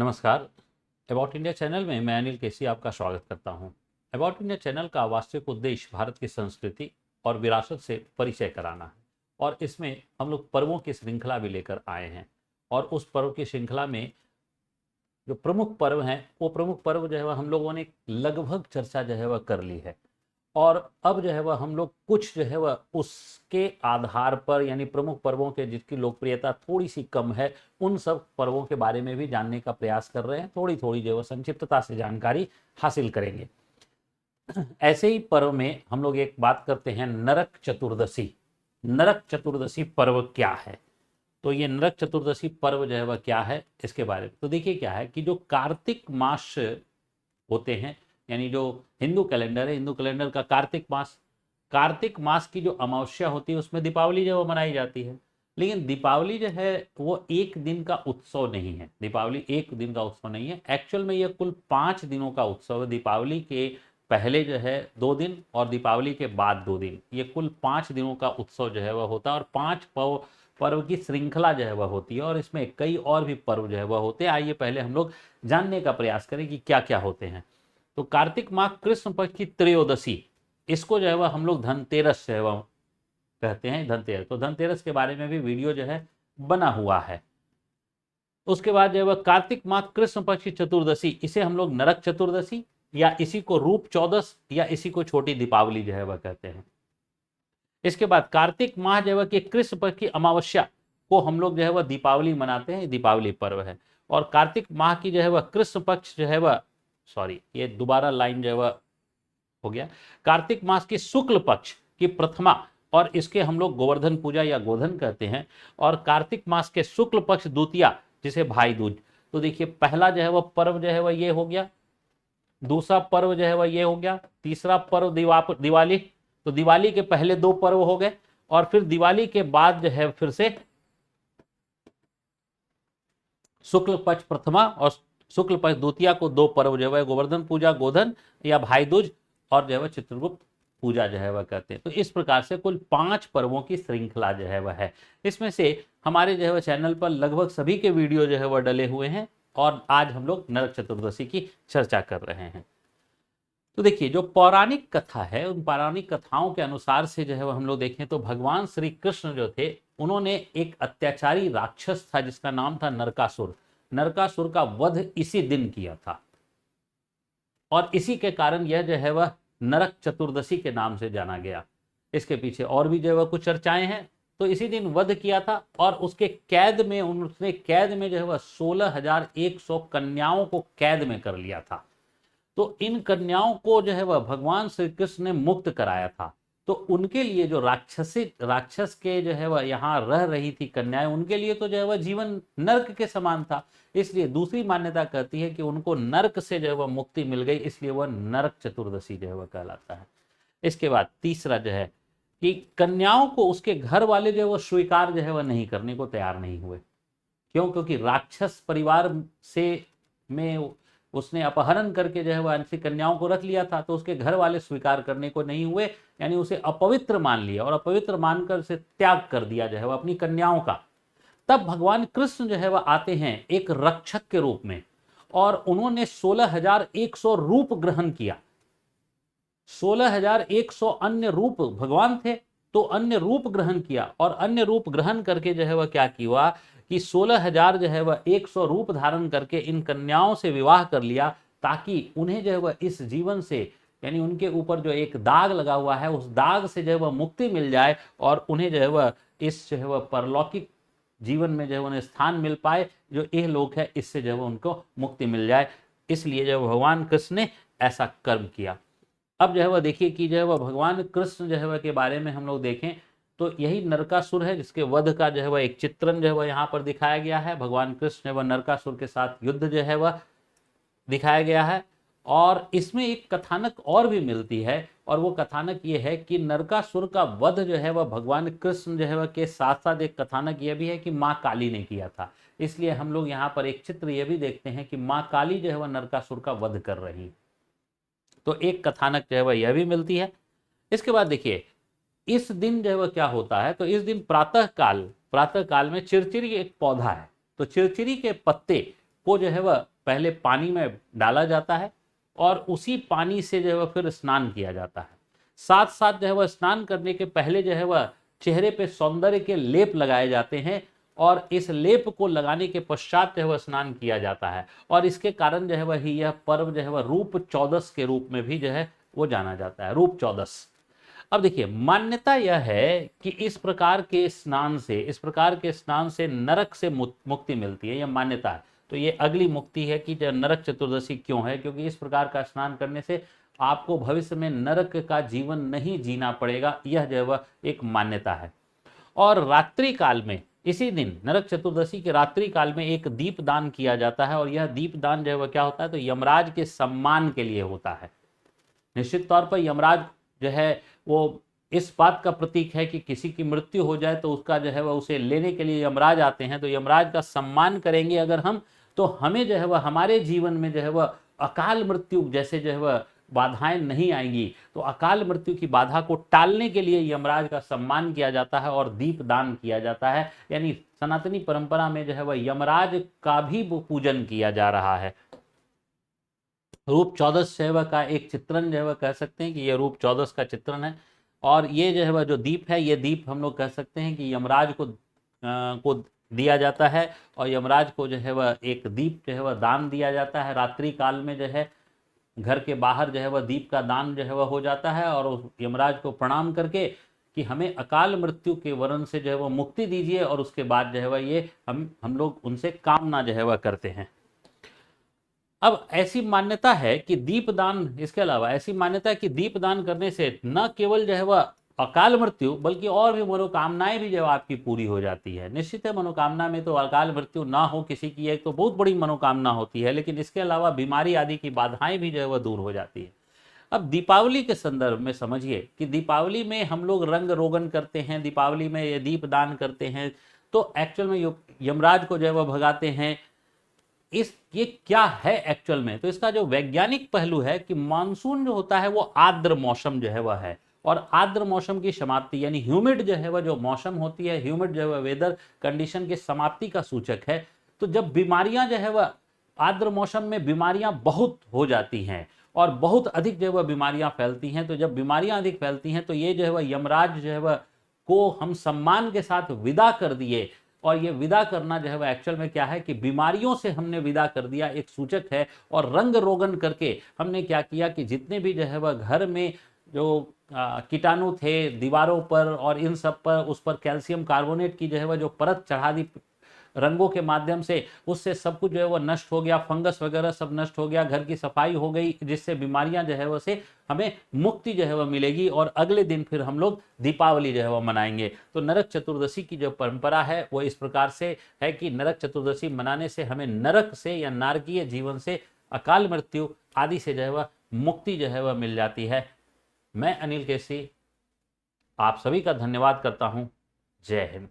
नमस्कार। About India channel में मैं अनिल केसी आपका स्वागत करता हूं। अबाउट इंडिया चैनल का वास्तविक उद्देश्य भारत की संस्कृति और विरासत से परिचय कराना है और इसमें हम लोग पर्वों की श्रृंखला भी लेकर आए हैं। और उस पर्व की श्रृंखला में जो प्रमुख पर्व हैं वो प्रमुख पर्व जो है वह हम लोगों ने लगभग चर्चा जो है वह कर ली है। और अब जो है वह हम लोग कुछ जो है वह उसके आधार पर यानी प्रमुख पर्वों के जिसकी लोकप्रियता थोड़ी सी कम है उन सब पर्वों के बारे में भी जानने का प्रयास कर रहे हैं। थोड़ी थोड़ी जो है संक्षिप्तता से जानकारी हासिल करेंगे। ऐसे ही पर्व में हम लोग एक बात करते हैं नरक चतुर्दशी। नरक चतुर्दशी पर्व क्या है? तो ये नरक चतुर्दशी पर्व जो है वह क्या है इसके बारे में तो देखिए क्या है कि जो कार्तिक मास होते हैं यानी जो हिंदू कैलेंडर है, हिंदू कैलेंडर का कार्तिक मास की जो अमावस्या होती है उसमें दीपावली जो मनाई जाती है। लेकिन दीपावली जो है वो एक दिन का उत्सव नहीं है। दीपावली एक दिन का उत्सव नहीं है, एक्चुअल में ये कुल 5 दिनों का उत्सव है। दीपावली के पहले जो है 2 दिन और दीपावली के बाद 2 दिन, ये कुल 5 दिनों का उत्सव जो है वह होता है और 5 पर्व की श्रृंखला जो है वह होती है और इसमें कई और भी पर्व जो है वह होते हैं। आइए पहले हम लोग जानने का प्रयास करें कि क्या क्या होते हैं। तो कार्तिक माह कृष्ण पक्ष की त्रयोदशी, इसको जो है वह हम लोग धनतेरस जो है वह कहते हैं, धनतेरस। तो धनतेरस के बारे में भी वीडियो जो है बना हुआ है। उसके बाद जो है वह कार्तिक माह कृष्ण पक्ष की चतुर्दशी, इसे हम लोग नरक चतुर्दशी या इसी को रूप चौदस या इसी को छोटी दीपावली जो है वह कहते हैं। इसके बाद कार्तिक माह जो है कि कृष्ण पक्ष की अमावस्या को हम लोग जो है वह दीपावली मनाते हैं, दीपावली पर्व है। और कार्तिक माह की जो है वह कृष्ण पक्ष जो है वह ये दोबारा लाइन जो है वह हो गया। कार्तिक मास की शुक्ल पक्ष की प्रथमा और इसके हम लोग गोवर्धन पूजा या गोधन कहते हैं। और कार्तिक मास के शुक्ल पक्ष द्वितीया जिसे भाई दूज। तो देखिए पहला जो है वह पर्व जो है वह ये हो गया, दूसरा पर्व जो है वह ये हो गया, तीसरा पर्व दिवाली। तो दिवाली के पहले 2 पर्व हो गए और फिर दिवाली के बाद जो है फिर से शुक्ल पक्ष प्रथमा और शुक्ल पक्ष द्वितीया को 2 पर्व जो है गोवर्धन पूजा गोधन या भाई दूज और जो है चित्रगुप्त पूजा जो है वह कहते हैं। तो इस प्रकार से कुल 5 पर्वों की श्रृंखला जो है वह है। इसमें से हमारे जो है वह चैनल पर लगभग सभी के वीडियो जो है वह डले हुए हैं और आज हम लोग नरक चतुर्दशी की चर्चा कर रहे हैं। तो देखिए जो पौराणिक कथा है उन पौराणिक कथाओं के अनुसार से जो है वह हम लोग देखें तो भगवान श्री कृष्ण जो थे उन्होंने एक अत्याचारी राक्षस था जिसका नाम था नरकासुर। नरकासुर का वध इसी दिन किया था और इसी के कारण यह जो है वह नरक चतुर्दशी के नाम से जाना गया। इसके पीछे और भी जो है वह कुछ चर्चाएं हैं। तो इसी दिन वध किया था और उसके कैद में उसने जो है वह 16,100 कन्याओं को कैद में कर लिया था। तो इन कन्याओं को जो है वह भगवान श्री कृष्ण ने मुक्त कराया था। तो उनके लिए जो राक्षस के जो है वह यहाँ रह रही थी कन्याएं, उनके लिए तो जो है वह जीवन नर्क के समान था। इसलिए दूसरी मान्यता कहती है कि उनको नर्क से जो है वह मुक्ति मिल गई, इसलिए वह नरक चतुर्दशी जो है वह कहलाता है। इसके बाद तीसरा जो है कि कन्याओं को उसके घर वाले जो है वह स्वीकार जो है वह नहीं करने को तैयार नहीं हुए। क्यों? क्योंकि राक्षस परिवार से में उसने अपहरण करके जो है वह ऐसी कन्याओं को रख लिया था। तो उसके घर वाले स्वीकार करने को नहीं हुए, यानी उसे अपवित्र मान लिया और अपवित्र मानकर उसे त्याग कर दिया जो है वह अपनी कन्याओं का। तब भगवान कृष्ण जो है वह आते हैं एक रक्षक के रूप में और उन्होंने 16,100 रूप ग्रहण किया। 16,100 अन्य रूप भगवान थे तो अन्य रूप ग्रहण किया और अन्य रूप ग्रहण करके जो है वह क्या किया कि 16,000 जो है वह 100 रूप धारण करके इन कन्याओं से विवाह कर लिया ताकि उन्हें जो है वह इस जीवन से यानी उनके ऊपर जो एक दाग लगा हुआ है उस दाग से जो है वह मुक्ति मिल जाए और उन्हें जो है वह इस जो है वह परलौकिक जीवन में जो है उन्हें स्थान मिल पाए, जो यह लोक है इससे जो है उनको मुक्ति मिल जाए। इसलिए जो भगवान कृष्ण ने ऐसा कर्म किया। अब जो है वह देखिए कि जो है वह भगवान कृष्ण जो है वह के बारे में हम लोग देखें तो यही नरकासुर है जिसके वध का जो है वह एक चित्रण जो है वह यहाँ पर दिखाया गया है। भगवान कृष्ण जो है वह नरकासुर के साथ युद्ध जो है वह दिखाया गया है और इसमें एक कथानक और भी मिलती है और वो कथानक ये है कि नरकासुर का वध जो है वह भगवान कृष्ण जो है वह के साथ साथ एक कथानक यह भी है कि माँ काली ने किया था। इसलिए हम लोग यहाँ पर एक चित्र यह भी देखते हैं कि माँ काली जो है वह नरकासुर का वध कर रही। तो एक कथानक जो है वह यह भी मिलती है। इसके बाद देखिए इस दिन जो है वह क्या होता है, तो इस दिन प्रातः काल में चिरचिरी एक पौधा है तो चिरचिरी के पत्ते को जो है वह पहले पानी में डाला जाता है और उसी पानी से जो है वह फिर स्नान किया जाता है। साथ साथ जो है वह स्नान करने के पहले जो है वह चेहरे पे सौंदर्य के लेप लगाए जाते हैं और इस लेप को लगाने के पश्चात जो है वह स्नान किया जाता है। और इसके कारण जो है वह यह पर्व जो है वह रूप चौदस के रूप में भी जो है वो जाना जाता है, रूप चौदस। अब देखिए, मान्यता यह है कि इस प्रकार के स्नान से नरक से मुक्ति मिलती है, यह मान्यता है। तो ये अगली मुक्ति है कि नरक चतुर्दशी क्यों है, क्योंकि इस प्रकार का स्नान करने से आपको भविष्य में नरक का जीवन नहीं जीना पड़ेगा, यह जो है वह एक मान्यता है। और रात्रि काल में, इसी दिन नरक चतुर्दशी के रात्रि काल में एक दीप दान किया जाता है और यह दीप दान जो है वह क्या होता है, तो यमराज के सम्मान के लिए होता है। निश्चित तौर पर यमराज जो है वो इस बात का प्रतीक है कि किसी की मृत्यु हो जाए तो उसका जो है वह उसे लेने के लिए यमराज आते हैं। तो यमराज का सम्मान करेंगे अगर हम, तो हमें जो है वह हमारे जीवन में जो है वह अकाल मृत्यु जैसे जो है वह बाधाएं नहीं आएंगी। तो अकाल मृत्यु की बाधा को टालने के लिए यमराज का सम्मान किया जाता है और दीप दान किया जाता है। यानी सनातनी परंपरा में जो है वह यमराज का भी पूजन किया जा रहा है। रूप चौदस सेवा का एक चित्रण जो है वह कह सकते हैं कि यह रूप चौदस का चित्रण है। और ये जो है वह जो दीप है, ये दीप हम लोग कह सकते हैं कि यमराज को दिया जाता है और यमराज को जो है वह एक दीप जो है वह दान दिया जाता है। रात्रि काल में जो है घर के बाहर जो है वह दीप का दान जो है वह हो जाता है और उस यमराज को प्रणाम करके कि हमें अकाल मृत्यु के वरण से जो है वह मुक्ति दीजिए, और उसके बाद जो है वह ये हम लोग उनसे कामना जो है वह करते हैं। अब ऐसी मान्यता है कि दीपदान, इसके अलावा ऐसी मान्यता है कि दीपदान करने से न केवल जो है वह अकाल मृत्यु बल्कि और भी मनोकामनाएं भी जो आपकी पूरी हो जाती है। निश्चित है, मनोकामना में तो अकाल मृत्यु ना हो किसी की एक तो बहुत बड़ी मनोकामना होती है, लेकिन इसके अलावा बीमारी आदि की बाधाएं भी जो है वह दूर हो जाती है। अब दीपावली के संदर्भ में समझिए कि दीपावली में हम लोग रंग रोगन करते हैं, दीपावली में ये दीप दान करते हैं, तो एक्चुअल में यमराज को जो है वह भगाते हैं। ये क्या है एक्चुअल में, तो इसका जो वैज्ञानिक पहलू है कि मानसून जो होता है वो आर्द्र मौसम जो है वह है, और आर्द्र मौसम की समाप्ति यानी ह्यूमिड जो है वह जो मौसम होती है, ह्यूमिड जो है वह वेदर कंडीशन की समाप्ति का सूचक है। तो जब बीमारियां जो है वह आर्द्र मौसम में बीमारियां बहुत हो जाती हैं और बहुत अधिक जो है वह बीमारियां फैलती हैं, तो जब बीमारियां अधिक फैलती हैं तो ये जो है वह यमराज जो है वह को हम सम्मान के साथ विदा कर दिए। और ये विदा करना जो है वह एक्चुअल में क्या है कि बीमारियों से हमने विदा कर दिया, एक सूचक है। और रंग रोगन करके हमने क्या किया कि जितने भी जो है वह घर में जो कीटाणु थे दीवारों पर और इन सब पर, उस पर कैल्शियम कार्बोनेट की जो है वह जो परत चढ़ा दी रंगों के माध्यम से, उससे सब कुछ जो है वह नष्ट हो गया, फंगस वगैरह सब नष्ट हो गया, घर की सफाई हो गई, जिससे बीमारियां जो है वह से हमें मुक्ति जो है वह मिलेगी। और अगले दिन फिर हम लोग दीपावली जो है वह मनाएंगे। तो नरक चतुर्दशी की जो परंपरा है वो इस प्रकार से है कि नरक चतुर्दशी मनाने से हमें नरक से या नारकीय जीवन से, अकाल मृत्यु आदि से जो है वह मुक्ति जो है वह मिल जाती है। मैं अनिल केसी आप सभी का धन्यवाद करता हूं। जय हिंद।